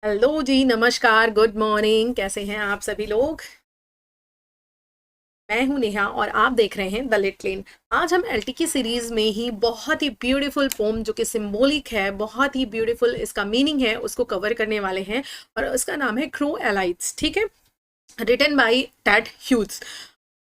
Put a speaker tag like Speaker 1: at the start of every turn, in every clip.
Speaker 1: Hello जी, नमस्कार, good morning. कैसे हैं आप सभी लोग? मैं हूं नेहा और आप देख रहे हैं द लिट लेन। आज हम एलटी की सीरीज में ही बहुत ही ब्यूटीफुल पोम जो कि सिंबॉलिक है, बहुत ही ब्यूटीफुल इसका मीनिंग है, उसको कवर करने वाले हैं। और उसका नाम है क्रो एलाइट्स, ठीक है। Written by Ted Hughes.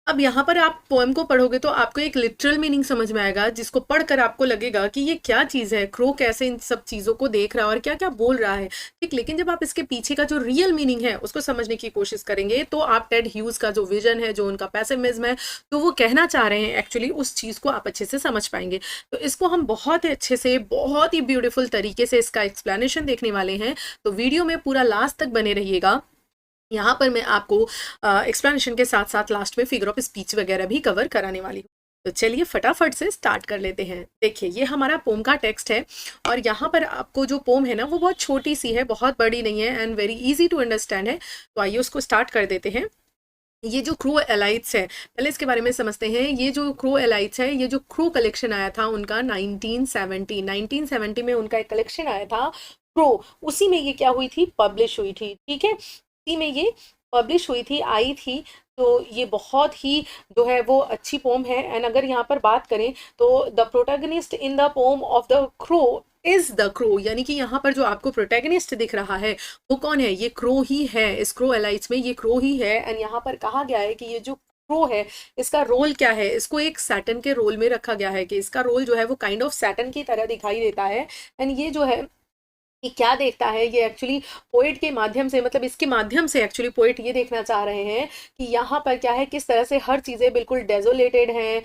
Speaker 1: अब यहाँ पर आप पोएम को पढ़ोगे तो आपको एक लिटरल मीनिंग समझ में आएगा, जिसको पढ़कर आपको लगेगा कि ये क्या चीज़ है, क्रो कैसे इन सब चीज़ों को देख रहा है और क्या क्या बोल रहा है। ठीक, लेकिन जब आप इसके पीछे का जो रियल मीनिंग है उसको समझने की कोशिश करेंगे तो आप टेड ह्यूज का जो विजन है, जो उनका पैसिमिज्म है, जो वो कहना चाह रहे हैं एक्चुअली, उस चीज़ को आप अच्छे से समझ पाएंगे। तो इसको हम बहुत ही अच्छे से, बहुत ही ब्यूटीफुल तरीके से इसका एक्सप्लेनेशन देखने वाले हैं। तो वीडियो में पूरा लास्ट तक बने रहिएगा। यहाँ पर मैं आपको एक्सप्लेनेशन के साथ साथ लास्ट में फिगर ऑफ स्पीच वगैरह भी कवर कराने वाली हूँ। तो चलिए फटाफट से स्टार्ट कर लेते हैं। देखिए, ये हमारा पोम का टेक्स्ट है और यहाँ पर आपको जो पोम है ना, वो बहुत छोटी सी है, बहुत बड़ी नहीं है and very easy to understand है। तो आइए उसको स्टार्ट कर देते हैं। ये जो क्रो एलाइट्स है, पहले इसके बारे में समझते हैं। ये जो क्रो एलाइट्स है, ये जो क्रो कलेक्शन आया था उनका 1970 में उनका एक कलेक्शन आया था क्रो। उसी में ये क्या हुई थी, पब्लिश हुई थी, ठीक है। उसी में ये पब्लिश हुई थी, आई थी। तो ये बहुत ही जो है वो अच्छी पोम है। एंड अगर यहाँ पर बात करें तो the protagonist in the pome of the crow is the crow, यानी कि यहाँ पर जो आपको प्रोटैगनिस्ट दिख रहा है वो कौन है? ये क्रो ही है। इस क्रो एलाइट्स में ये क्रो ही है। एंड यहाँ पर कहा गया है कि ये जो क्रो है, इसका रोल क्या है? इसको एक सैटन के रोल में रखा गया है कि इसका रोल जो है वो काइंड ऑफ सैटन की तरह दिखाई देता है। एंड ये जो है कि क्या देखता है ये एक्चुअली पोएट के माध्यम से, मतलब इसके माध्यम से एक्चुअली पोएट ये देखना चाह रहे हैं कि यहाँ पर क्या है, किस तरह से हर चीज़ें बिल्कुल डेजोलेटेड हैं,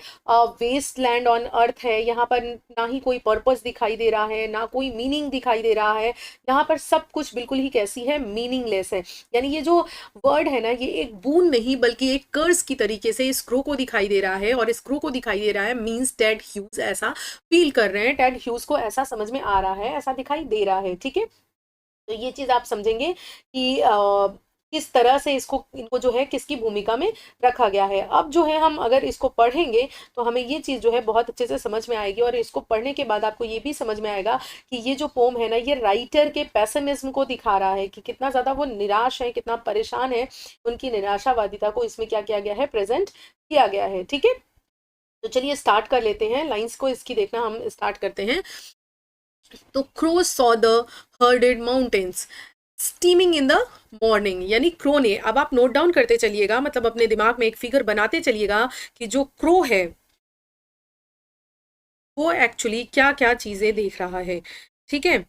Speaker 1: वेस्ट लैंड ऑन अर्थ है। यहाँ पर ना ही कोई पर्पस दिखाई दे रहा है, ना कोई मीनिंग दिखाई दे रहा है। यहाँ पर सब कुछ बिल्कुल ही कैसी है, मीनिंगलेस है। यानी ये जो वर्ड है ना, ये एक बूंद नहीं बल्कि एक कर्ज की तरीके से इस क्रो को दिखाई दे रहा है। और इस क्रो को दिखाई दे रहा है मीन्स टेड ह्यूज ऐसा फील कर रहे हैं, टेड ह्यूज को ऐसा समझ में आ रहा है, ऐसा दिखाई दे रहा है, ठीक है। तो ये चीज आप समझेंगे कि किस तरह से इसको, इनको जो है किसकी भूमिका में रखा गया है। अब जो है हम अगर इसको पढ़ेंगे तो हमें ये चीज जो है बहुत अच्छे से समझ में आएगी। और इसको पढ़ने के बाद आपको ये भी समझ में आएगा कि ये जो पोम है ना, ये राइटर के पेसिमिज्म को दिखा रहा है कि कितना ज्यादा वो निराश है, कितना परेशान है। उनकी निराशावादिता को इसमें क्या किया गया है, प्रेजेंट किया गया है, ठीक है। तो चलिए स्टार्ट कर लेते हैं, लाइंस को इसकी देखना हम स्टार्ट करते हैं। तो crow saw the herded mountains steaming in the morning, यानी क्रो ने, अब आप नोट डाउन करते चलिएगा, मतलब अपने दिमाग में एक फिगर बनाते चलिएगा कि जो क्रो है वो एक्चुअली क्या क्या चीजें देख रहा है, ठीक है।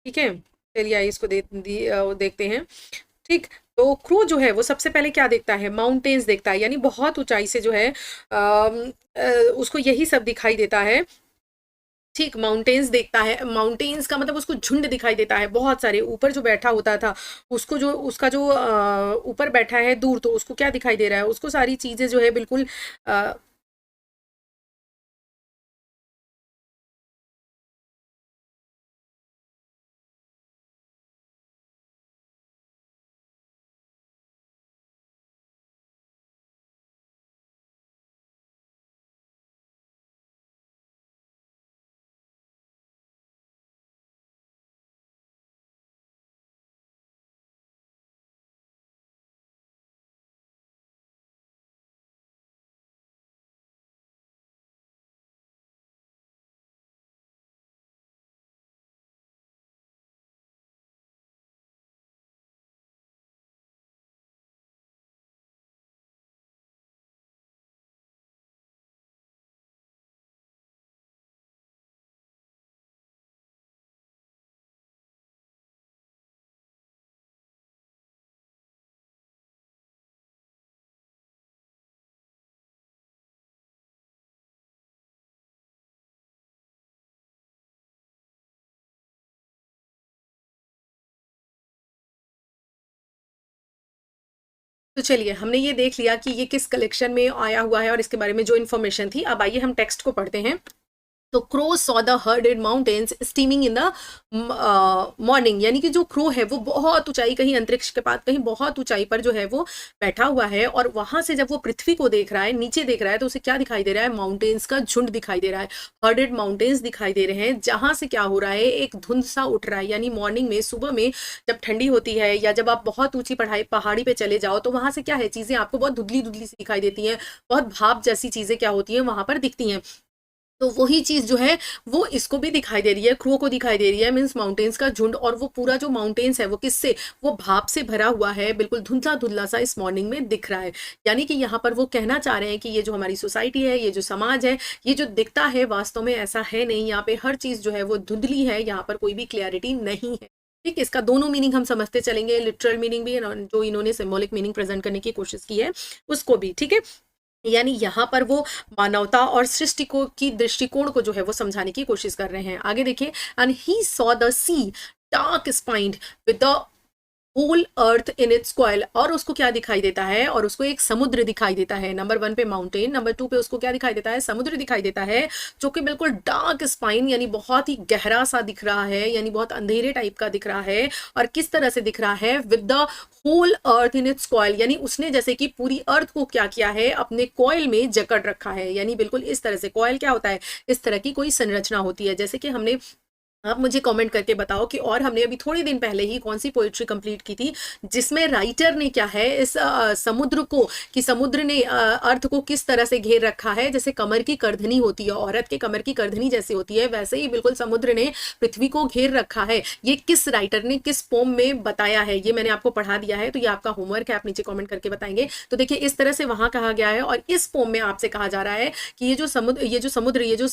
Speaker 1: ठीक है, चलिए आइए इसको देखते हैं। ठीक। तो क्रो जो है वो सबसे पहले क्या देखता है, माउंटेन्स देखता है, यानी बहुत ऊंचाई से जो है उसको यही सब दिखाई देता है। ठीक, माउंटेन्स देखता है। माउंटेन्स का मतलब उसको झुंड दिखाई देता है, बहुत सारे। ऊपर जो बैठा होता था उसको, जो उसका जो ऊपर बैठा है दूर, तो उसको क्या दिखाई दे रहा है, उसको सारी चीजें जो है बिल्कुल अ, तो चलिए, हमने ये देख लिया कि ये किस कलेक्शन में आया हुआ है और इसके बारे में जो इन्फॉर्मेशन थी। अब आइए हम टेक्स्ट को पढ़ते हैं। तो crow saw the herded mountains steaming in the morning, यानी कि जो क्रो है वो बहुत ऊंचाई, कहीं अंतरिक्ष के पास कहीं बहुत ऊंचाई पर जो है वो बैठा हुआ है, और वहां से जब वो पृथ्वी को देख रहा है, नीचे देख रहा है, तो उसे क्या दिखाई दे रहा है? माउंटेन्स का झुंड दिखाई दे रहा है, हर्डेड माउंटेन्स दिखाई दे रहे हैं, जहां से क्या हो रहा है? एक धुंध सा उठ रहा है। यानी मॉर्निंग में, सुबह में जब ठंडी होती है, या जब आप बहुत ऊंची पहाड़ी पे चले जाओ, तो वहां से क्या है, चीजें आपको बहुत धुंधली धुंधली सी दिखाई देती हैं, बहुत भाप जैसी चीजें क्या होती हैं वहां पर दिखती हैं। तो वही चीज जो है वो इसको भी दिखाई दे रही है, क्रो को दिखाई दे रही है, मीन्स माउंटेन्स का झुंड। और वो पूरा जो माउंटेन्स है वो किससे? वो भाप से भरा हुआ है, बिल्कुल धुंधला धुंधला सा इस मॉर्निंग में दिख रहा है। यानी कि यहाँ पर वो कहना चाह रहे हैं कि ये जो हमारी सोसाइटी है, ये जो समाज है, ये जो दिखता है वास्तव में ऐसा है नहीं। यहाँ पे हर चीज जो है वो धुंधली है, यहाँ पर कोई भी क्लियरिटी नहीं है। ठीक, इसका दोनों मीनिंग हम समझते चलेंगे, लिटरल मीनिंग भी, जो इन्होंने सिंबॉलिक मीनिंग प्रेजेंट करने की कोशिश की है उसको भी। ठीक है, यानी यहाँ पर वो मानवता और सृष्टि को की दृष्टिकोण को जो है वो समझाने की कोशिश कर रहे हैं। आगे देखिए, and he saw the sea dark spined with the whole earth in its coil, और उसको क्या दिखाई देता है? और उसको एक समुद्र दिखाई देता है। नंबर 1 पे माउंटेन, नंबर 2 पे उसको क्या दिखाई देता है? समुद्र दिखाई देता है, जो कि बिल्कुल डार्क स्पाइन, यानी बहुत ही गहरा सा दिख रहा है, यानी बहुत अंधेरे टाइप का दिख रहा है। और किस तरह से दिख रहा है? With the whole earth in its coil, यानी उसने जैसे कि पूरी अर्थ को क्या किया है? अपने कॉइल में जकड़ रखा है। यानी बिल्कुल इस तरह से, कॉइल क्या होता है? इस तरह की कोई संरचना होती है। जैसे कि हमने, आप मुझे कमेंट करके बताओ कि, और हमने अभी थोड़े दिन पहले ही कौन सी पोइट्री कंप्लीट की थी जिसमें राइटर ने क्या है, इस समुद्र को, कि समुद्र ने अर्थ को किस तरह से घेर रखा है, जैसे कमर की करधनी होती है, औरत के कमर की करधनी जैसे होती है, वैसे ही बिल्कुल समुद्र ने पृथ्वी को घेर रखा है। ये किस राइटर ने, किस पोम में बताया है, ये मैंने आपको पढ़ा दिया है, तो ये आपका होमवर्क है, आप नीचे कॉमेंट करके बताएंगे। तो देखिए, इस तरह से वहां कहा गया है, और इस पोम में आपसे कहा जा रहा है कि ये जो समुद्र ये जो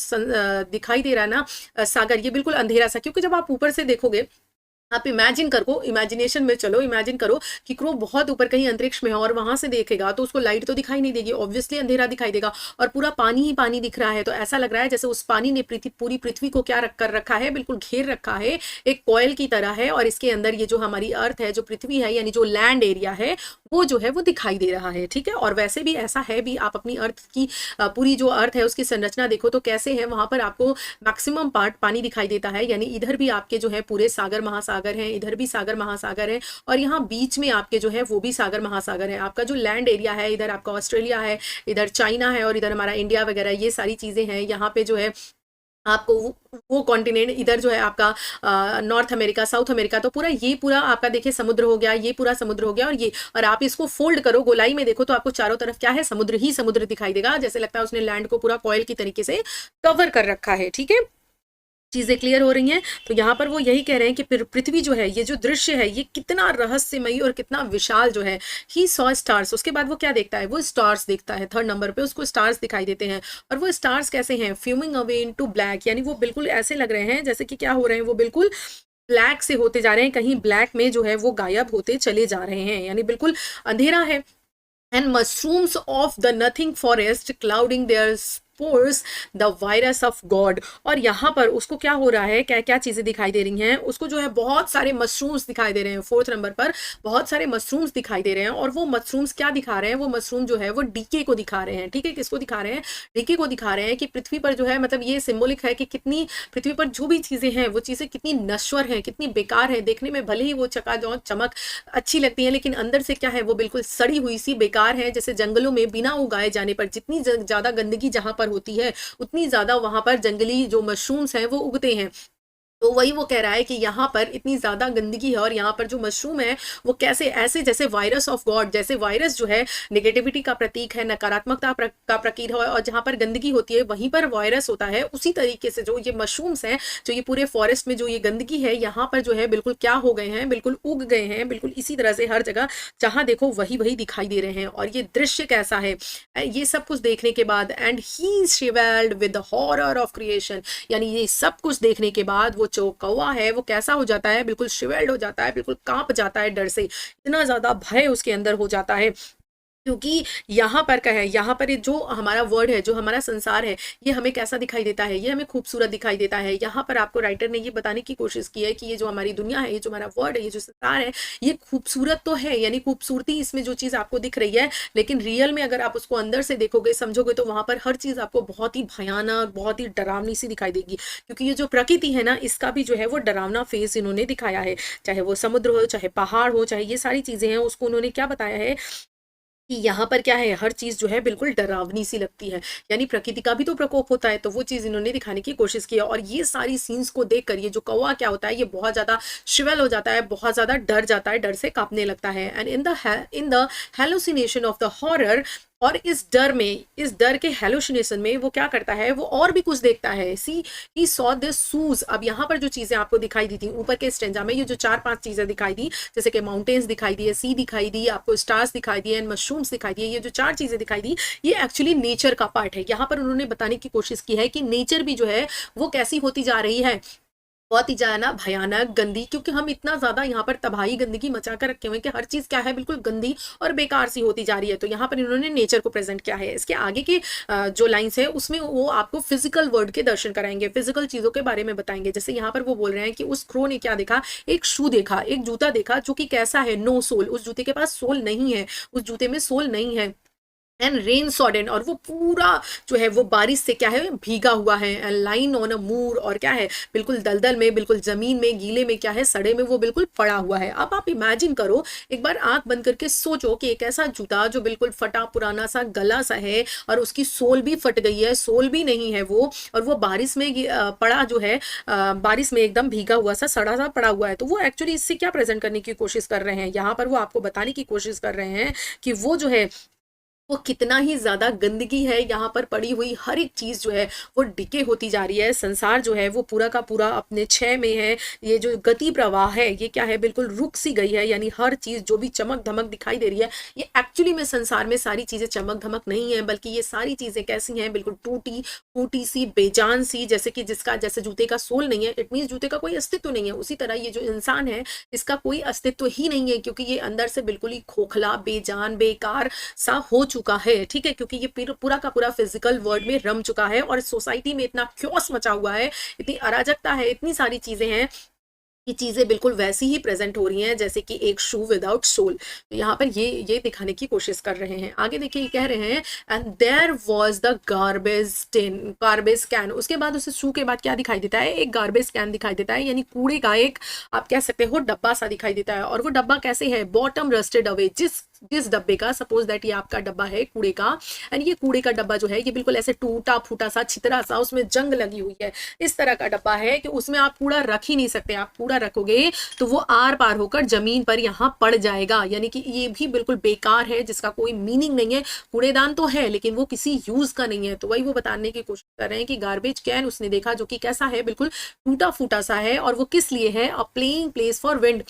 Speaker 1: दिखाई दे रहा है ना सागर, ये बिल्कुल अंधेरा सा, क्योंकि जब आप ऊपर से देखोगे, आप इमेजिन करो, इमेजिनेशन में चलो, इमेजिन करो कि क्रो बहुत ऊपर कहीं अंतरिक्ष में है, और वहां से देखेगा तो उसको लाइट तो दिखाई नहीं देगी, ऑब्वियसली अंधेरा दिखाई देगा, और पूरा पानी ही पानी दिख रहा है। तो ऐसा लग रहा है जैसे उस पानी ने पूरी पृथ्वी को क्या कर रखा है? बिल्कुल घेर रखा है, एक कॉइल की तरह है, और इसके अंदर ये जो हमारी अर्थ है, जो पृथ्वी है, यानी जो लैंड एरिया है, वो जो है वो दिखाई दे रहा है। ठीक है, और वैसे भी ऐसा है भी, आप अपनी अर्थ की पूरी जो अर्थ है उसकी संरचना देखो तो कैसे है, वहां पर आपको मैक्सिमम पार्ट पानी दिखाई देता है, यानी इधर भी आपके जो है पूरे सागर महासागर हैं, इधर भी सागर महासागर है, और यहाँ बीच में आपके जो है वो भी सागर महासागर है। आपका जो लैंड एरिया है, इधर आपका ऑस्ट्रेलिया है, इधर चाइना है, और इधर हमारा इंडिया वगैरह, ये सारी चीजें हैं। यहाँ पे जो है आपको वो कॉन्टिनेंट, इधर जो है आपका नॉर्थ अमेरिका, साउथ अमेरिका, तो पूरा आपका देखिए समुद्र हो गया, ये पूरा समुद्र हो गया, और आप इसको फोल्ड करो, गोलाई में देखो तो आपको चारों तरफ क्या है? समुद्र ही समुद्र दिखाई देगा, जैसे लगता है उसने लैंड को पूरा कॉइल की तरीके से कवर कर रखा है। ठीक है, चीजें क्लियर हो रही हैं? तो यहाँ पर वो यही कह रहे हैं कि पृथ्वी जो है, ये जो दृश्य है, ये कितना रहस्यमयी और कितना विशाल जो है। ही सॉ स्टार्स, उसके बाद वो क्या देखता है? वो स्टार्स देखता है। 3rd नंबर पे उसको स्टार्स दिखाई देते हैं, और वो स्टार्स कैसे हैं? फ्यूमिंग अवे इनटू ब्लैक, यानी वो बिल्कुल ऐसे लग रहे हैं जैसे कि क्या हो रहे हैं? वो बिल्कुल ब्लैक से होते जा रहे हैं, कहीं ब्लैक में जो है वो गायब होते चले जा रहे हैं, यानी बिल्कुल अंधेरा है। And mushrooms of the nothing forest clouding their spores the virus of God, और यहाँ पर उसको क्या हो रहा है? क्या क्या चीजें दिखाई दे रही हैं उसको? जो है बहुत सारे मशरूम्स दिखाई दे रहे हैं। 4th नंबर पर बहुत सारे मशरूम्स दिखाई दे रहे हैं, और वो मशरूम्स क्या दिखा रहे हैं? वो मशरूम जो है वो डीके को दिखा रहे हैं। ठीक है, किसको दिखा रहे हैं? डीके को दिखा रहे हैं, कि पृथ्वी पर जो है, मतलब ये सिंबॉलिक है कि कितनी पृथ्वी पर जो भी चीजें हैं वो चीजें कितनी नश्वर हैं, कितनी बेकार है। देखने में भले ही वो चकाचौंध चमक अच्छी लगती है, लेकिन अंदर से क्या है? वो बिल्कुल सड़ी हुई सी बेकार है। जैसे जंगलों में बिना उगाए जाने पर जितनी ज्यादा गंदगी जहां पर होती है, उतनी ज्यादा वहां पर जंगली जो मशरूम्स हैं वो उगते हैं। तो वही वो कह रहा है कि यहाँ पर इतनी ज्यादा गंदगी है, और यहाँ पर जो मशरूम है वो कैसे, ऐसे जैसे वायरस ऑफ गॉड, जैसे वायरस जो है नेगेटिविटी का प्रतीक है, नकारात्मकता का प्रतीक है, और जहाँ पर गंदगी होती है वहीं पर वायरस होता है। उसी तरीके से जो ये मशरूम्स हैं, जो ये पूरे फॉरेस्ट में जो ये गंदगी है, यहाँ पर जो है बिल्कुल क्या हो गए हैं? बिल्कुल उग गए हैं, बिल्कुल इसी तरह से हर जगह जहां देखो वही वही दिखाई दे रहे हैं। और ये दृश्य कैसा है? ये सब कुछ देखने के बाद, and he shivered with the horror of creation, यानी ये सब कुछ देखने के बाद वो जो कौवा है वो कैसा हो जाता है? बिल्कुल शिवेल्ड हो जाता है, बिल्कुल कांप जाता है डर से, इतना ज्यादा भय उसके अंदर हो जाता है। क्योंकि यहाँ पर क्या है, यहाँ पर ये जो हमारा वर्ड है, जो हमारा संसार है, ये हमें कैसा दिखाई देता है, ये हमें खूबसूरत दिखाई देता है। यहाँ पर आपको राइटर ने ये बताने की कोशिश की है कि ये जो हमारी दुनिया है, ये जो हमारा वर्ड है, ये जो संसार है, ये खूबसूरत तो है, यानी खूबसूरती इसमें जो चीज़ आपको दिख रही है, लेकिन रियल में अगर आप उसको अंदर से देखोगे, समझोगे, तो वहाँ पर हर चीज़ आपको बहुत ही भयानक, बहुत ही डरावनी सी दिखाई देगी। क्योंकि ये जो प्रकृति है ना, इसका भी जो है वो डरावना फेस इन्होंने दिखाया है। चाहे वो समुद्र हो, चाहे पहाड़ हो, चाहे ये सारी चीज़ें हैं, उसको उन्होंने क्या बताया है कि यहाँ पर क्या है, हर चीज़ जो है बिल्कुल डरावनी सी लगती है, यानी प्रकृति का भी तो प्रकोप होता है। तो वो चीज़ इन्होंने दिखाने की कोशिश की है। और ये सारी सीन्स को देखकर ये जो कौवा क्या होता है, ये बहुत ज़्यादा शिवल हो जाता है, बहुत ज़्यादा डर जाता है, डर से कांपने लगता है। And in the hallucination of the horror, और इस डर में, इस डर के हेलुसिनेशन में वो क्या करता है, वो और भी कुछ देखता है। सी ही सॉ दिस सूज। अब यहाँ पर जो चीज़ें आपको दिखाई दी थी ऊपर के स्टेंजा में, ये जो 4-5 चीज़ें दिखाई दी, जैसे कि माउंटेन्स दिखाई दिए, सी दिखाई दी, आपको स्टार्स दिखाई दिए, एंड मशरूम्स दिखाई दिए, ये जो 4 चीज़ें दिखाई दी, ये एक्चुअली नेचर का पार्ट है। यहाँ पर उन्होंने बताने की कोशिश की है कि नेचर भी जो है वो कैसी होती जा रही है, बहुत ही ज्यादा भयानक, गंदी। क्योंकि हम इतना ज्यादा यहाँ पर तबाही, गंदगी मचा कर रखे हुए हैं कि हर चीज क्या है, बिल्कुल गंदी और बेकार सी होती जा रही है। तो यहाँ पर इन्होंने नेचर को प्रेजेंट किया है। इसके आगे के जो लाइंस है उसमें वो आपको फिजिकल वर्ल्ड के दर्शन कराएंगे, फिजिकल चीजों के बारे में बताएंगे। जैसे यहाँ पर वो बोल रहे हैं कि उस क्रो ने क्या देखा, एक शू देखा, एक जूता देखा, जो कि कैसा है, नो सोल, उस जूते के पास सोल नहीं है, उस जूते में सोल नहीं है। एंड रेन सॉडेन, और वो पूरा जो है वो बारिश से क्या है, भीगा हुआ है। एंड लाइन ऑन अ मूर, और क्या है, बिल्कुल दलदल में, बिल्कुल जमीन में, गीले में, क्या है, सड़े में वो बिल्कुल पड़ा हुआ है। अब आप इमेजिन करो, एक बार आंख बंद करके सोचो कि एक ऐसा जूता जो बिल्कुल फटा पुराना सा गला सा है, और उसकी सोल भी फट गई है, सोल भी नहीं है वो, और वो बारिश में पड़ा जो है, बारिश में एकदम भीगा हुआ सा, सड़ा सा पड़ा हुआ है। तो वो एक्चुअली इससे क्या प्रेजेंट करने की कोशिश कर रहे हैं, यहाँ पर वो आपको बताने की कोशिश कर रहे हैं कि वो जो है वो कितना ही ज्यादा गंदगी है, यहाँ पर पड़ी हुई हर एक चीज जो है वो डिके होती जा रही है। संसार जो है वो पूरा का पूरा अपने क्षय में है। ये जो गति प्रवाह है, ये क्या है, बिल्कुल रुक सी गई है। यानी हर चीज जो भी चमक धमक दिखाई दे रही है, ये एक्चुअली में संसार में सारी चीजें चमक धमक नहीं है, बल्कि ये सारी चीजें कैसी हैं, बिल्कुल टूटी फूटी सी, बेजान सी। जैसे कि जिसका, जैसे जूते का सोल नहीं है, इट मीन जूते का कोई अस्तित्व नहीं है, उसी तरह ये जो इंसान है, इसका कोई अस्तित्व ही नहीं है, क्योंकि ये अंदर से बिल्कुल ही खोखला, बेजान, बेकार सा हो चुका है। ठीक है, क्योंकि ये पूरा का पूरा फिजिकल वर्ल्ड में रम चुका है, और सोसाइटी में इतना क्योस मचा हुआ है, इतनी अराजकता है, इतनी सारी चीजें हैं कि चीजें बिल्कुल वैसी ही प्रेजेंट हो रही हैं जैसे कि एक शू विदाउट सोल। तो यहाँ पर ये दिखाने की कोशिश कर रहे हैं। आगे देखिए, कह रहे हैं and there was the garbage can. उसके बाद उसे शू के बाद क्या दिखाई देता है, एक गार्बेज कैन दिखाई देता है, यानी कूड़े का एक, आप कह सकते हो, डब्बा सा दिखाई देता है। और वो डब्बा कैसे है, बॉटम रस्टेड अवे, जिस डब्बे का, सपोज दैट ये आपका डब्बा है कूड़े का, एंड ये कूड़े का डब्बा जो है ये बिल्कुल ऐसे टूटा फूटा सा, छितरा सा, उसमें जंग लगी हुई है। इस तरह का डब्बा है कि उसमें आप कूड़ा रख ही नहीं सकते। आप कूड़ा रखोगे तो वो आर पार होकर जमीन पर यहाँ पड़ जाएगा, यानी कि ये भी बिल्कुल बेकार है, जिसका कोई मीनिंग नहीं है। कूड़ेदान तो है, लेकिन वो किसी यूज का नहीं है। तो वही वो बताने की कोशिश कर रहे हैं कि गार्बेज कैन उसने देखा, जो कि कैसा है, बिल्कुल टूटा फूटा सा है। और वो किस लिए है, अ प्लेइंग प्लेस फॉर विंड।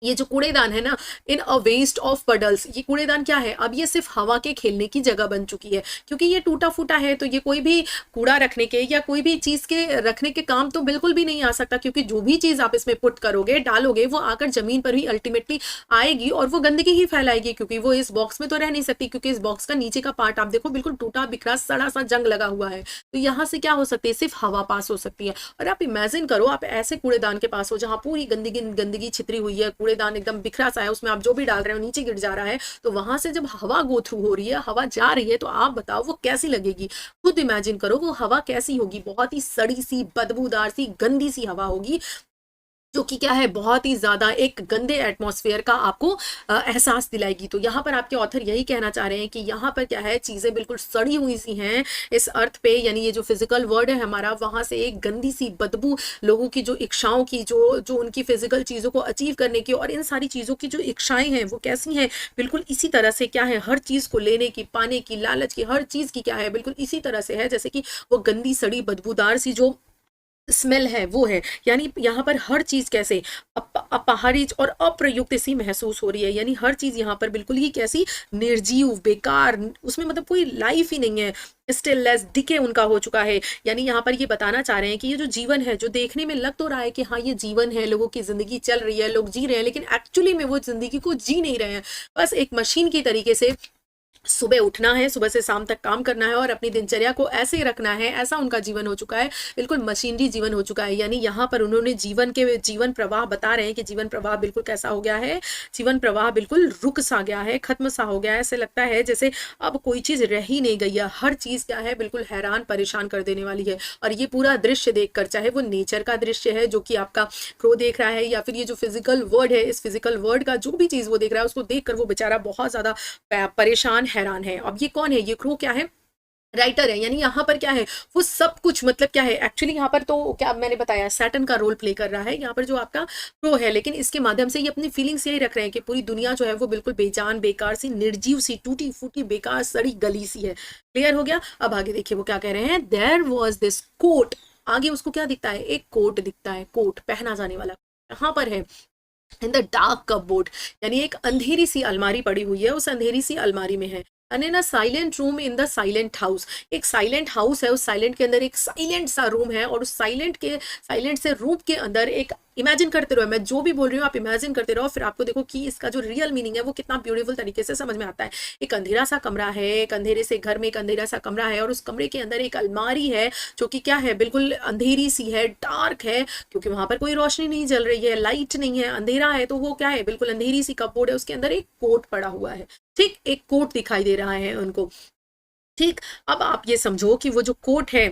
Speaker 1: ये जो कूड़ेदान है ना, इन अ वेस्ट ऑफ पडल्स, ये कूड़ेदान क्या है, अब ये सिर्फ हवा के खेलने की जगह बन चुकी है। क्योंकि ये टूटा फूटा है, तो ये कोई भी कूड़ा रखने के या कोई भी चीज के रखने के काम तो बिल्कुल भी नहीं आ सकता। क्योंकि जो भी चीज आप इसमें पुट करोगे, डालोगे, वो आकर जमीन पर भी अल्टीमेटली आएगी, और वो गंदगी ही फैलाएगी। क्योंकि वो इस बॉक्स में तो रह नहीं सकती, क्योंकि इस बॉक्स का नीचे का पार्ट आप देखो, बिल्कुल टूटा बिखरा सड़ा सा जंग लगा हुआ है। तो यहाँ से क्या हो सकती है, सिर्फ हवा पास हो सकती है। और आप इमेजिन करो, आप ऐसे कूड़ेदान के पास हो जहाँ पूरी गंदगी गंदगी छितरी हुई है, कूड़ेदान एकदम बिखरा सा है, उसमें आप जो भी डाल रहे हो नीचे गिर जा रहा है। तो वहां से जब हवा गो थ्रू हो रही है, हवा जा रही है, तो आप बताओ वो कैसी लगेगी। खुद इमेजिन करो वो हवा कैसी होगी, बहुत ही सड़ी सी, बदबूदार सी, गंदी सी हवा होगी, जो कि क्या है, बहुत ही ज्यादा एक गंदे एटमॉस्फेयर का आपको एहसास दिलाएगी। तो यहाँ पर आपके ऑथर यही कहना चाह रहे हैं कि यहाँ पर क्या है, चीजें बिल्कुल सड़ी हुई सी हैं इस अर्थ पे, यानी ये जो फिजिकल वर्ल्ड है हमारा, वहां से एक गंदी सी बदबू, लोगों की जो इच्छाओं की, जो उनकी फिजिकल चीजों को अचीव करने की, और इन सारी चीजों की जो इच्छाएं हैं वो कैसी हैं, बिल्कुल इसी तरह से क्या है, हर चीज को लेने की, पाने की, लालच की, हर चीज की क्या है, बिल्कुल इसी तरह से है जैसे कि वो गंदी सड़ी बदबूदार सी जो स्मेल है वो है। यानी यहाँ पर हर चीज कैसे अपहारिज और अप्रयुक्त सी महसूस हो रही है। यानी हर चीज यहाँ पर बिल्कुल ही कैसी, निर्जीव, बेकार, उसमें मतलब कोई लाइफ ही नहीं है, स्टिललेस, डिके उनका हो चुका है। यानी यहाँ पर ये बताना चाह रहे हैं कि ये जो जीवन है, जो देखने में लग तो रहा है कि हाँ ये जीवन है, लोगों की जिंदगी चल रही है, लोग जी रहे हैं, लेकिन एक्चुअली में वो जिंदगी को जी नहीं रहे हैं, बस एक मशीन की तरीके से सुबह उठना है, सुबह से शाम तक काम करना है और अपनी दिनचर्या को ऐसे ही रखना है, ऐसा उनका जीवन हो चुका है, बिल्कुल मशीनरी जीवन हो चुका है। यानी यहाँ पर उन्होंने जीवन प्रवाह बता रहे हैं कि जीवन प्रवाह बिल्कुल कैसा हो गया है, जीवन प्रवाह बिल्कुल रुक सा गया है, खत्म सा हो गया है। ऐसे लगता है जैसे अब कोई चीज़ रह ही नहीं गई है, हर चीज़ क्या है बिल्कुल हैरान परेशान कर देने वाली है। और ये पूरा दृश्य देखकर, चाहे वो नेचर का दृश्य है जो कि आपका क्रो देख रहा है, या फिर ये जो फिजिकल वर्ल्ड है, इस फिजिकल वर्ल्ड का जो भी चीज़ वो देख रहा है, उसको देखकर वो बेचारा बहुत ज़्यादा परेशान हैरान है। अब ये कौन है, ये क्रू क्या है, राइटर है। यानी यहाँ पर क्या है, वो सब कुछ मतलब क्या है, एक्चुअली यहाँ पर तो क्या मैंने बताया सैटर्न का रोल प्ले कर रहा है यहाँ पर जो आपका प्रो है, लेकिन इसके माध्यम से ये अपनी फीलिंग्स यही रख रहे हैं कि पूरी दुनिया जो है वो बिल्कुल बेजान बेकार सी, निर्जीव सी, टूटी फूटी बेकार सड़ी गली सी है। क्लियर हो गया। अब आगे देखिए वो क्या कह रहे हैं, देयर वॉज दिस कोट। आगे उसको क्या दिखता है, एक कोट दिखता है, कोट पहना जाने वाला यहाँ पर है। इन द डार्क कपबोर्ड, यानी एक अंधेरी सी अलमारी पड़ी हुई है, उस अंधेरी सी अलमारी में है। And in a silent room in the silent house, एक साइलेंट हाउस है, उस साइलेंट के अंदर एक साइलेंट सा रूम है, और उस साइलेंट से रूम के अंदर एक, इमेजिन करते रहो, मैं जो भी बोल रही हूँ आप इमेजिन करते रहो, फिर आपको देखो कि इसका जो रियल मीनिंग है वो कितना ब्यूटीफुल तरीके से समझ में आता है। एक अंधेरा सा कमरा है, एक अंधेरे से घर में एक अंधेरा सा कमरा है, और उस कमरे के अंदर एक अलमारी है जो कि क्या है, बिल्कुल अंधेरी सी है, डार्क है, क्योंकि वहां पर कोई रोशनी नहीं जल रही है, लाइट नहीं है, अंधेरा है, तो वो क्या है, बिल्कुल अंधेरी सी कपबोर्ड है, उसके अंदर एक कोट पड़ा हुआ है। ठीक, एक कोट दिखाई दे रहा है उनको। ठीक, अब आप ये समझो कि वो जो कोट है,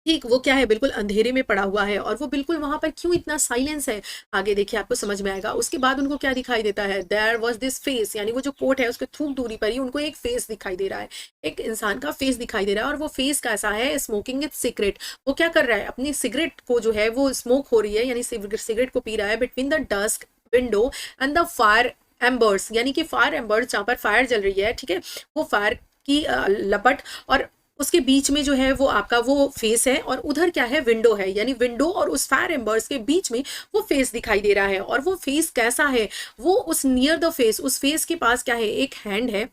Speaker 1: ठीक, वो क्या है, बिल्कुल अंधेरे में पड़ा हुआ है, और वो बिल्कुल वहां पर क्यों इतना साइलेंस है, आगे देखिए आपको समझ में आएगा। उसके बाद उनको क्या दिखाई देता है, देयर वॉज दिस फेस, यानी वो जो कोट है उसके थोड़ी दूरी पर ही उनको एक फेस दिखाई दे रहा है, एक इंसान का फेस दिखाई दे रहा है, और वो फेस कैसा है, स्मोकिंग इट सिगरेट। वो क्या कर रहा है, अपनी सिगरेट को जो है वो स्मोक हो रही है, यानी सिगरेट को पी रहा है, between the dusk window and the fire embers, यानी कि फायर एम्बर्स जहाँ पर फायर जल रही है, ठीक है, वो फायर की लपट, और उसके बीच में जो है वो आपका वो फेस है, और उधर क्या है, विंडो है, यानी विंडो और उस फायर एम्बर्स के बीच में वो फेस दिखाई दे रहा है। और वो फेस कैसा है, वो उस नियर द फेस, उस फेस के पास क्या है, एक हैंड है,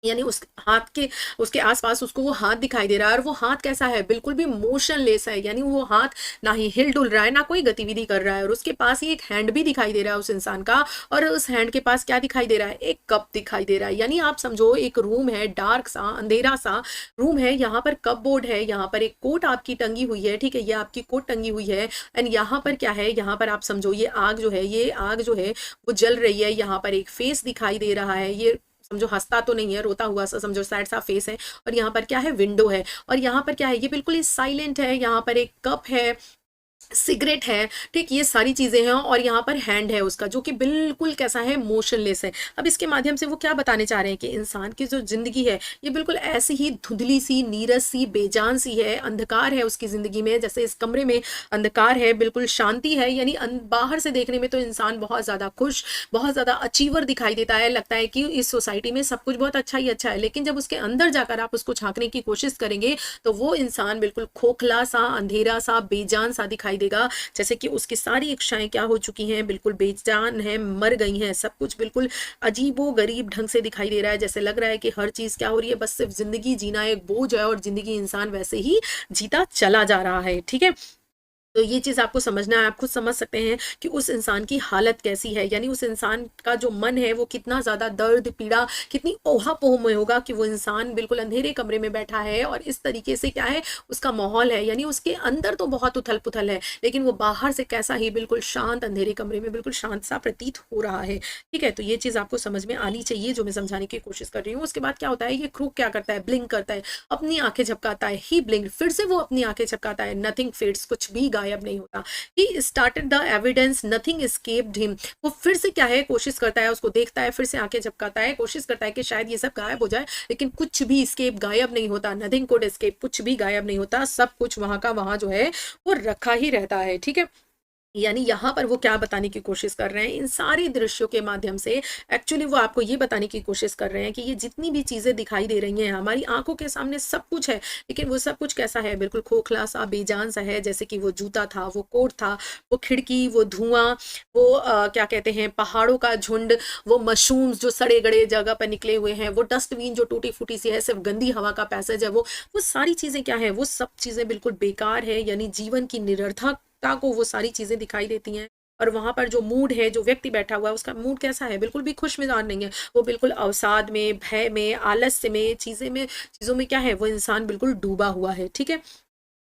Speaker 1: यानी उस हाथ के, उसके आसपास उसको वो हाथ दिखाई दे रहा है, और वो हाथ कैसा है, बिल्कुल भी मोशनलेस है, यानी वो हाथ ना ही हिल डुल रहा है, ना कोई गतिविधि कर रहा है, और उसके पास ही एक हैंड भी दिखाई दे रहा है उस इंसान का, और उस हैंड के पास क्या दिखाई दे रहा है, एक कप दिखाई दे रहा है। यानी आप समझो एक रूम है, डार्क सा अंधेरा सा रूम है, यहाँ पर कप बोर्ड है, यहाँ पर एक कोट आपकी टंगी हुई है, ठीक है, ये आपकी कोट टंगी हुई है, एंड यहाँ पर क्या है, यहाँ पर आप समझो ये आग जो है, ये आग जो है वो जल रही है, यहाँ पर एक फेस दिखाई दे रहा है, ये समझो हंसता तो नहीं है, रोता हुआ सा समझो, सैड सा फेस है, और यहाँ पर क्या है, विंडो है, और यहाँ पर क्या है, ये बिल्कुल ही साइलेंट है, यहाँ पर एक कप है, सिगरेट है, ठीक, ये सारी चीजें हैं, और यहाँ पर हैंड है उसका जो कि बिल्कुल कैसा है, मोशनलेस है। अब इसके माध्यम से वो क्या बताने चाह रहे हैं कि इंसान की जो जिंदगी है ये बिल्कुल ऐसी ही धुंधली सी, नीरस सी, बेजान सी है, अंधकार है उसकी जिंदगी में, जैसे इस कमरे में अंधकार है, बिल्कुल शांति है। यानी बाहर से देखने में तो इंसान बहुत ज्यादा खुश, बहुत ज्यादा अचीवर दिखाई देता है, लगता है कि इस सोसाइटी में सब कुछ बहुत अच्छा ही अच्छा है, लेकिन जब उसके अंदर जाकर आप उसको झांकने की कोशिश करेंगे तो वो इंसान बिल्कुल खोखला सा, अंधेरा सा, बेजान सा दिखाई देगा, जैसे कि उसकी सारी इच्छाएं क्या हो चुकी हैं, बिल्कुल बेजान है, मर गई हैं, सब कुछ बिल्कुल अजीबो गरीब ढंग से दिखाई दे रहा है, जैसे लग रहा है कि हर चीज क्या हो रही है, बस सिर्फ जिंदगी जीना एक बोझ है, और जिंदगी इंसान वैसे ही जीता चला जा रहा है। ठीक है, तो ये चीज आपको समझना है, आप खुद समझ सकते हैं कि उस इंसान की हालत कैसी है, यानी उस इंसान का जो मन है वो कितना ज्यादा दर्द पीड़ा, कितनी ओहापोह में होगा कि वो इंसान बिल्कुल अंधेरे कमरे में बैठा है, और इस तरीके से क्या है उसका माहौल है, यानी उसके अंदर तो बहुत उथल पुथल है, लेकिन वो बाहर से कैसा ही बिल्कुल शांत, अंधेरे कमरे में बिल्कुल शांत सा प्रतीत हो रहा है। ठीक है, तो ये चीज आपको समझ में आनी चाहिए जो मैं समझाने की कोशिश कर रही हूँ। उसके बाद क्या होता है, ये क्रू क्या करता है, ब्लिंक करता है, अपनी आंखें झपकाता है, ही ब्लिंक, फिर से वो अपनी आंखें झपकाता है, नथिंग फेड्स, कुछ भी गायब नहीं होता। He started the evidence, nothing escaped him, वो फिर से क्या है कोशिश करता है, उसको देखता है, फिर से आंखें झपकाता है, कोशिश करता है कि शायद ये सब गायब हो जाए, लेकिन कुछ भी एस्केप, गायब नहीं होता, नथिंग कुड एस्केप, कुछ भी गायब नहीं होता, सब कुछ वहां का वहां जो है वो रखा ही रहता है। ठीक है, यानी यहाँ पर वो क्या बताने की कोशिश कर रहे हैं, इन सारे दृश्यों के माध्यम से एक्चुअली वो आपको ये बताने की कोशिश कर रहे हैं कि ये जितनी भी चीजें दिखाई दे रही हैं हमारी आंखों के सामने, सब कुछ है, लेकिन वो सब कुछ कैसा है, बिल्कुल खोखला सा, बेजान सा है, जैसे कि वो जूता था, वो कोट था, वो खिड़की, वो धुआं, वो क्या कहते हैं, पहाड़ों का झुंड, वो मशरूम्स जो सड़े गड़े जगह पर निकले हुए हैं, वो डस्टबिन जो टूटी फूटी सी है, सिर्फ गंदी हवा का पैसेज है, वो सारी चीजें क्या है, वो सब चीजें बिल्कुल बेकार है, यानी जीवन की निरर्थक को वो सारी चीजें दिखाई देती हैं। और वहाँ पर जो मूड है, जो व्यक्ति बैठा हुआ है उसका मूड कैसा है, बिल्कुल भी खुश मिजाज नहीं है, वो बिल्कुल अवसाद में, भय में, आलस्य में, चीज़ों में क्या है, वो इंसान बिल्कुल डूबा हुआ है। ठीक है,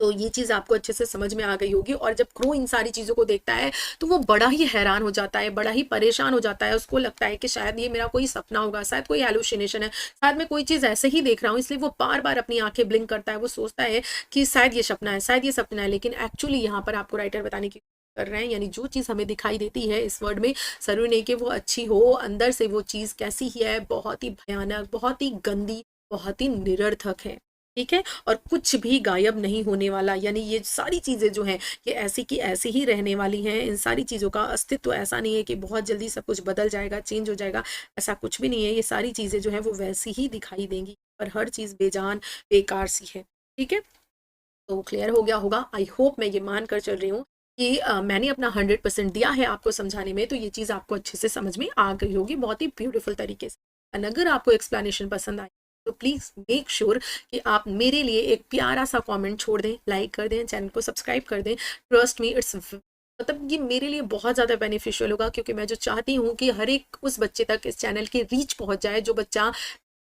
Speaker 1: तो ये चीज़ आपको अच्छे से समझ में आ गई होगी। और जब क्रो इन सारी चीज़ों को देखता है तो वो बड़ा ही हैरान हो जाता है, बड़ा ही परेशान हो जाता है। उसको लगता है कि शायद ये मेरा कोई सपना होगा, शायद कोई हेलुसिनेशन है, शायद मैं कोई चीज़ ऐसे ही देख रहा हूँ, इसलिए वो बार बार अपनी आंखें ब्लिंक करता है। वो सोचता है कि शायद ये सपना है, शायद ये सपना है, लेकिन एक्चुअली यहाँ पर आपको राइटर बताने की कर रहे हैं, यानी जो चीज़ हमें दिखाई देती है इस वर्ड में, जरूरी नहीं कि वो अच्छी हो, अंदर से वो चीज़ कैसी ही है, बहुत ही भयानक, बहुत ही गंदी, बहुत ही निरर्थक है। ठीक है, और कुछ भी गायब नहीं होने वाला, यानी ये सारी चीज़ें जो हैं ये ऐसी की ऐसी ही रहने वाली हैं। इन सारी चीज़ों का अस्तित्व ऐसा नहीं है कि बहुत जल्दी सब कुछ बदल जाएगा, चेंज हो जाएगा, ऐसा कुछ भी नहीं है। ये सारी चीज़ें जो हैं वो वैसी ही दिखाई देंगी, पर हर चीज़ बेजान, बेकार सी है। ठीक है, तो क्लियर हो गया होगा। आई होप, मैं ये मान कर चल रही हूँ कि मैंने अपना 100% दिया है आपको समझाने में, तो ये चीज़ आपको अच्छे से समझ में आ गई होगी बहुत ही ब्यूटीफुल तरीके से। और अगर आपको एक्सप्लेनेशन पसंद आई तो प्लीज़ मेक श्योर कि आप मेरे लिए एक प्यारा सा कमेंट छोड़ दें, लाइक कर दें, चैनल को सब्सक्राइब कर दें। ट्रस्ट मी, इट्स मतलब ये मेरे लिए बहुत ज़्यादा बेनिफिशियल होगा, क्योंकि मैं जो चाहती हूँ कि हर एक उस बच्चे तक इस चैनल की रीच पहुँच जाए जो बच्चा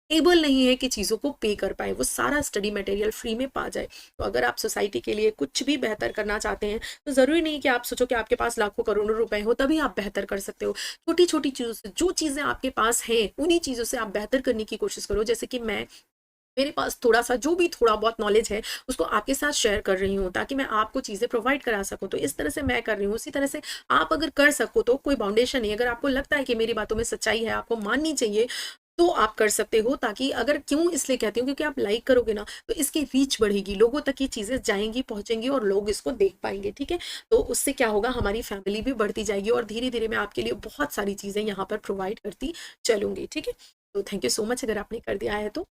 Speaker 1: एबल नहीं है कि चीज़ों को पे कर पाए, वो सारा स्टडी मटेरियल फ्री में पा जाए। तो अगर आप सोसाइटी के लिए कुछ भी बेहतर करना चाहते हैं तो ज़रूरी नहीं कि आप सोचो कि आपके पास लाखों करोड़ों रुपए हो तभी आप बेहतर कर सकते हो। छोटी छोटी चीज़ों से, जो चीज़ें आपके पास हैं उन्हीं चीज़ों से आप बेहतर करने की कोशिश करो। जैसे कि मेरे पास थोड़ा सा जो भी थोड़ा बहुत नॉलेज है उसको आपके साथ शेयर कर रही हूँ, ताकि मैं आपको चीज़ें प्रोवाइड करा सकूँ। तो इस तरह से मैं कर रही हूँ, उसी तरह से आप अगर कर सको तो कोई बाउंडेशन नहीं। अगर आपको लगता है कि मेरी बातों में सच्चाई है, आपको माननी चाहिए, तो आप कर सकते हो। ताकि अगर, क्यों इसलिए कहती हूँ, क्योंकि आप लाइक करोगे ना तो इसकी रीच बढ़ेगी, लोगों तक ये चीज़ें जाएंगी, पहुंचेंगी और लोग इसको देख पाएंगे। ठीक है, तो उससे क्या होगा, हमारी फैमिली भी बढ़ती जाएगी और धीरे धीरे मैं आपके लिए बहुत सारी चीज़ें यहाँ पर प्रोवाइड करती चलूंगी। ठीक है, तो थैंक यू सो मच अगर आपने कर दिया है तो।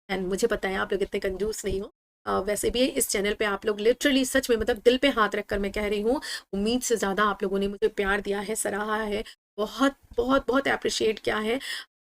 Speaker 1: एंड मुझे पता है आप लोग इतने कंजूस नहीं हो। वैसे भी इस चैनल पे आप लोग लिटरली, सच में, मतलब दिल पे हाथ रखकर मैं कह रही हूँ, उम्मीद से ज़्यादा आप लोगों ने मुझे प्यार दिया है, सराहा है, बहुत बहुत बहुत अप्रिशिएट किया है।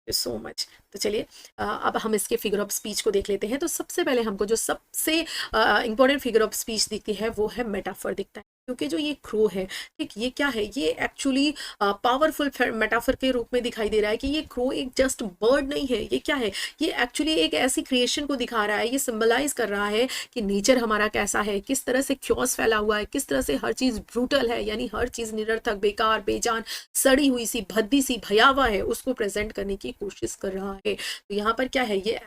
Speaker 1: So much. तो चलिए अब हम इसके फिगर ऑफ स्पीच को देख लेते हैं। तो सबसे पहले हमको जो सबसे इंपॉर्टेंट फिगर ऑफ स्पीच दिखती है वो है मेटाफर दिखता है। क्योंकि जो ये क्रो है, ठीक, ये क्या है, ये एक्चुअली पावरफुल मेटाफर के रूप में दिखाई दे रहा है कि ये क्रो एक जस्ट बर्ड नहीं है। ये क्या है, ये एक्चुअली एक ऐसी क्रिएशन को दिखा रहा है, ये सिंबलाइज कर रहा है कि नेचर हमारा कैसा है, किस तरह से क्योस फैला हुआ है, किस तरह से हर चीज़ ब्रूटल है, यानी हर चीज़ निरर्थक, बेकार, बेजान, सड़ी हुई सी, भद्दी सी, भयावह है, उसको प्रेजेंट करने की कोशिश कर रहा है। तो यहाँ पर क्या है, ये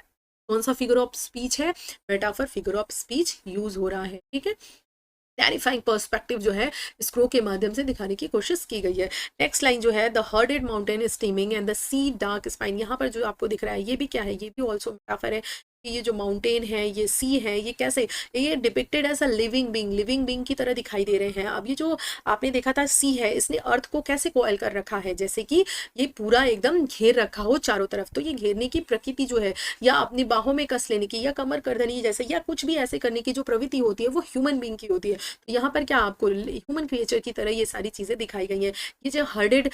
Speaker 1: कौन सा फिगर ऑफ स्पीच है, metaphor figure of speech use हो रहा है। ठीक है, टेरिफाइंग पर्सपेक्टिव जो है स्क्रो के माध्यम से दिखाने की कोशिश की गई है। नेक्स्ट लाइन जो है, the herded mountain steaming and the sea dark spine, यहाँ पर जो आपको दिख रहा है ये भी क्या है, ये भी ऑल्सो मेटाफर है कि ये जो माउंटेन है, ये सी है, ये कैसे, ये depicted as a living being की तरह दिखाई दे रहे हैं। अब ये जो आपने देखा था सी है, इसने अर्थ को कैसे कोयल कर रखा है, जैसे कि ये पूरा एकदम घेर रखा हो चारों तरफ। तो ये घेरने की प्रकृति जो है, या अपनी बाहों में कस लेने की, या कमर करदनी जैसे, या कुछ भी ऐसे करने की जो प्रवृत्ति होती है वो ह्यूमन बींग की होती है। तो यहाँ पर क्या आपको ह्यूमन क्रिएचर की तरह ये सारी चीजें दिखाई गई हैं। ये जो हर्डेड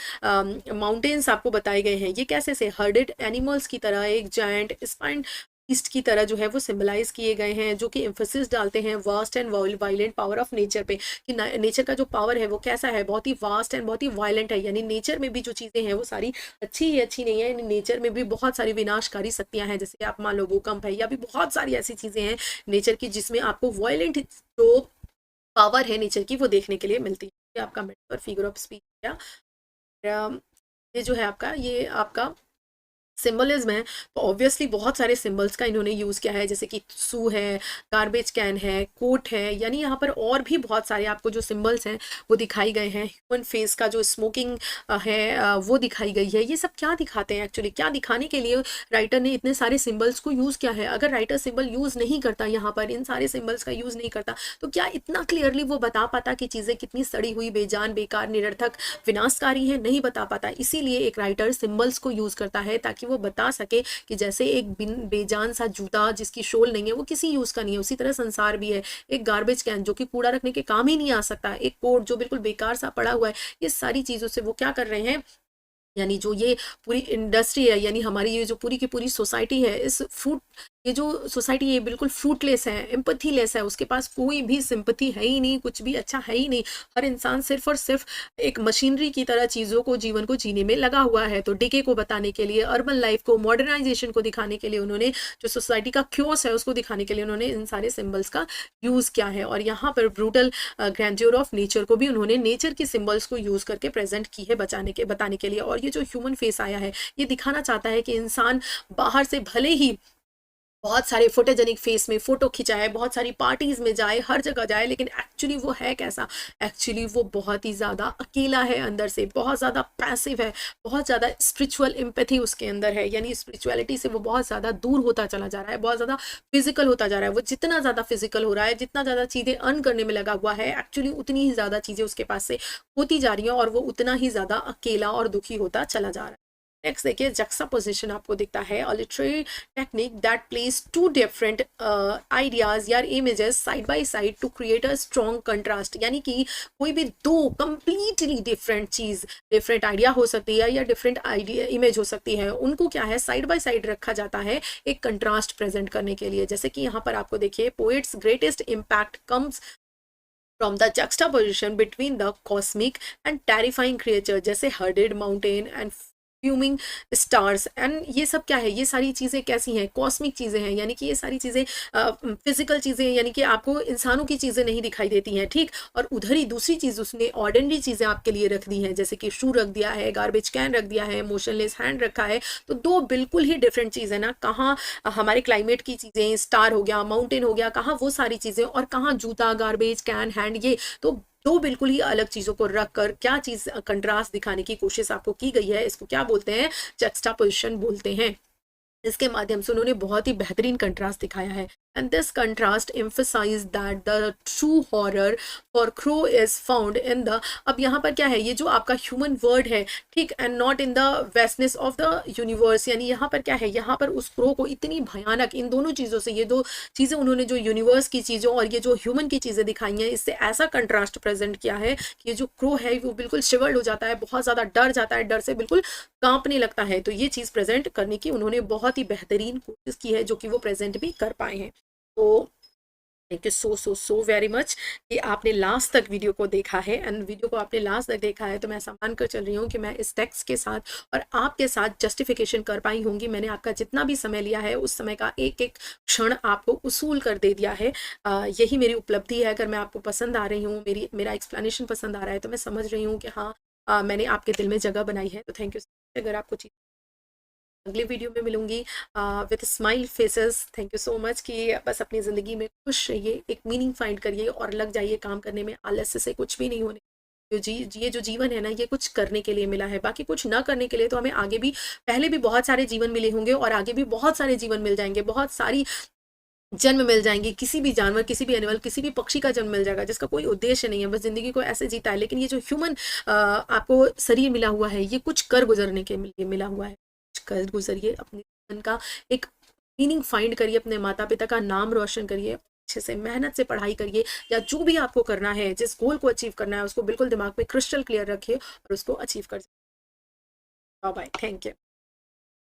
Speaker 1: माउंटेन्स आपको बताए गए हैं, ये कैसे से हर्डेड एनिमल्स की तरह, एक जायंट स्पाइन ईस्ट की तरह जो है वो सिंबलाइज किए गए हैं, जो कि एम्फोसिस डालते हैं vast and violent power of nature पे, कि नेचर का जो पावर है वो कैसा है, बहुत ही वास्ट एंड बहुत ही वायलेंट है। यानी नेचर में भी जो चीज़ें हैं वो सारी अच्छी ही अच्छी नहीं है, यानी नेचर में भी बहुत सारी विनाशकारी शक्तियां हैं। जैसे आप मान लो भूकंप है, या भी बहुत सारी ऐसी चीज़ें हैं नेचर की जिसमें आपको वायलेंट जो पावर है नेचर की वो देखने के लिए मिलती है। ये आपका मेटाफर फिगर ऑफ स्पीच है। ये जो है आपका, ये आपका सिंबलिज्म है। तो ऑब्वियसली बहुत सारे सिंबल्स का इन्होंने यूज़ किया है, जैसे कि सू है, गार्बेज कैन है, कोट है, यानी यहाँ पर और भी बहुत सारे आपको जो सिंबल्स हैं वो दिखाई गए हैं। ह्यूमन फेस का जो स्मोकिंग है वो दिखाई गई है। ये सब क्या दिखाते हैं, एक्चुअली क्या दिखाने के लिए राइटर ने इतने सारे सिंबल्स को यूज़ किया है। अगर राइटर सिंबल यूज़ नहीं करता, यहाँ पर इन सारे सिंबल्स का यूज़ नहीं करता, तो क्या इतना क्लियरली वो बता पाता कि चीज़ें कितनी सड़ी हुई, बेजान, बेकार, निरर्थक, विनाशकारी है, नहीं बता पाता। इसीलिए एक राइटर सिंबल्स को यूज़ करता है ताकि वो बता सके कि जैसे एक बेजान सा जूता जिसकी शोल नहीं है वो किसी यूज का नहीं है, उसी तरह संसार भी है। एक गार्बेज कैन जो कि कूड़ा रखने के काम ही नहीं आ सकता, एक कोट जो बिल्कुल बेकार सा पड़ा हुआ है, ये सारी चीजों से वो क्या कर रहे हैं, यानी जो ये पूरी इंडस्ट्री है, यानी हमारी ये जो पूरी की पूरी सोसाइटी है, इस फूड ये जो सोसाइटी ये बिल्कुल फ्रूटलेस है, एम्पथी लेस है, उसके पास कोई भी सिंपथी है ही नहीं, कुछ भी अच्छा है ही नहीं। हर इंसान सिर्फ और सिर्फ एक मशीनरी की तरह चीज़ों को, जीवन को जीने में लगा हुआ है। तो डीके को बताने के लिए, अर्बन लाइफ को, मॉडर्नाइजेशन को दिखाने के लिए उन्होंने, जो सोसाइटी का क्योस है उसको दिखाने के लिए उन्होंने इन सारे सिंबल्स का यूज़ किया है। और यहाँ पर ब्रूटल ग्रैंड्योर ऑफ नेचर को भी उन्होंने नेचर की सिंबल्स को यूज़ करके प्रेजेंट की है बताने के लिए। और ये जो ह्यूमन फेस आया है ये दिखाना चाहता है कि इंसान बाहर से भले ही बहुत सारे फोटोजेनिक फेस में फोटो खिंचाए, बहुत सारी पार्टीज में जाए, हर जगह जाए, लेकिन एक्चुअली वो है कैसा? एक्चुअली वो बहुत ही ज़्यादा अकेला है अंदर से, बहुत ज़्यादा पैसिव है, बहुत ज़्यादा स्पिरिचुअल एम्पैथी उसके अंदर है। यानी स्पिरिचुअलिटी से वो बहुत ज़्यादा दूर होता चला जा रहा है, बहुत ज़्यादा फिजिकल होता जा रहा है। वो जितना ज़्यादा फिजिकल हो रहा है, जितना ज़्यादा चीज़ें अर्न करने में लगा हुआ है, एक्चुअली उतनी ही ज़्यादा चीज़ें उसके पास से होती जा रही हैं और वो उतना ही ज़्यादा अकेला और दुखी होता चला जा रहा है। नेक्स्ट देखिए, जक्सापोजिशन आपको दिखता है, a literary technique that place two different ideas या images side by side to create a strong contrast. यानी कि कोई भी दो कंप्लीटली डिफरेंट चीज, डिफरेंट आइडिया हो सकती है या डिफरेंट आइडिया इमेज हो सकती है, उनको क्या है साइड बाय साइड रखा जाता है एक कंट्रास्ट प्रेजेंट करने के लिए। जैसे कि यहाँ पर आपको देखिए, poets greatest impact comes from the juxtaposition between the cosmic and terrifying creature, जैसे herded mountain and fuming stars. And ये सब क्या है? ये सारी चीज़ें कैसी हैं? कॉस्मिक चीज़ें हैं, यानी कि ये सारी चीज़ें फिजिकल चीज़ें, यानी कि आपको इंसानों की चीज़ें नहीं दिखाई देती हैं, ठीक। और उधर ही दूसरी चीज़ उसने ऑर्डिनरी चीज़ें आपके लिए रख दी हैं, जैसे कि शू रख दिया है, गार्बेज कैन रख दिया है, मोशनलेस हैंड रखा है। तो दो बिल्कुल ही डिफरेंट चीज़ें ना, कहाँ हमारे क्लाइमेट की चीज़ें, स्टार हो गया, माउंटेन हो गया, कहाँ वो सारी चीज़ें, और कहाँ जूता, गार्बेज कैन, हैंड, ये तो दो बिल्कुल ही अलग चीजों को रखकर क्या चीज कंट्रास्ट दिखाने की कोशिश आपको की गई है, इसको क्या बोलते हैं? जक्सटापोजिशन बोलते हैं। इसके माध्यम से उन्होंने बहुत ही बेहतरीन कंट्रास्ट दिखाया है। And this contrast emphasise that the true horror for Crow is found in the, अब यहाँ पर क्या है, ये जो आपका ह्यूमन वर्ड है, ठीक, and not in the vastness of the universe. यानी यहाँ पर क्या है, यहाँ पर उस क्रो को इतनी भयानक, इन दोनों चीज़ों से, ये दो चीज़ें उन्होंने जो यूनिवर्स की चीज़ों और ये जो ह्यूमन की चीज़ें दिखाई हैं, इससे ऐसा कंट्रास्ट प्रेजेंट किया है कि ये जो क्रो है वो बिल्कुल शिवर्ड हो जाता है, बहुत ज़्यादा डर जाता है, डर से बिल्कुल कांपने लगता है। तो ये चीज़ प्रेजेंट करने की उन्होंने बहुत ही बेहतरीन कोशिश की है, जो कि वो प्रेजेंट भी कर पाए हैं। तो thank you so very much कि आपने लास्ट तक वीडियो को देखा है। एंड वीडियो को आपने लास्ट तक देखा है तो मैं ऐसा मानकर चल रही हूँ कि मैं इस टेक्स्ट के साथ और आपके साथ जस्टिफिकेशन कर पाई होंगी। मैंने आपका जितना भी समय लिया है उस समय का एक एक क्षण आपको उसूल कर दे दिया है। यही मेरी उपलब्धि है। अगर मैं आपको पसंद आ रही हूँ, मेरा एक्सप्लेनेशन पसंद आ रहा है, तो मैं समझ रही हूँ कि हाँ मैंने आपके दिल में जगह बनाई है। तो थैंक यू। अगर आपको चीज़ अगले वीडियो में मिलूंगी with smile faces. Thank you so much कि बस अपनी ज़िंदगी में खुश रहिए, एक मीनिंग फाइंड करिए और लग जाइए काम करने में। आलस्य से कुछ भी नहीं होने। ये जो जीवन है ना, ये कुछ करने के लिए मिला है, बाकी कुछ ना करने के लिए तो हमें आगे भी, पहले भी बहुत सारे जीवन मिले होंगे और आगे भी बहुत सारे जीवन मिल जाएंगे, बहुत सारी जन्म मिल जाएंगे। किसी भी जानवर, किसी भी एनिमल, किसी भी पक्षी का जन्म मिल जाएगा जिसका कोई उद्देश्य नहीं है, बस जिंदगी को ऐसे जीता है। लेकिन ये जो ह्यूमन आपको शरीर मिला हुआ है, ये कुछ कर गुजरने के लिए मिला हुआ है। कर गुजरिए, अपने जीवन का एक मीनिंग फाइंड करिए, अपने माता पिता का नाम रोशन करिए, अच्छे से मेहनत से पढ़ाई करिए, या जो भी आपको करना है, जिस गोल को अचीव करना है उसको बिल्कुल दिमाग में क्रिस्टल क्लियर रखिए और उसको अचीव कर। Bye, thank you.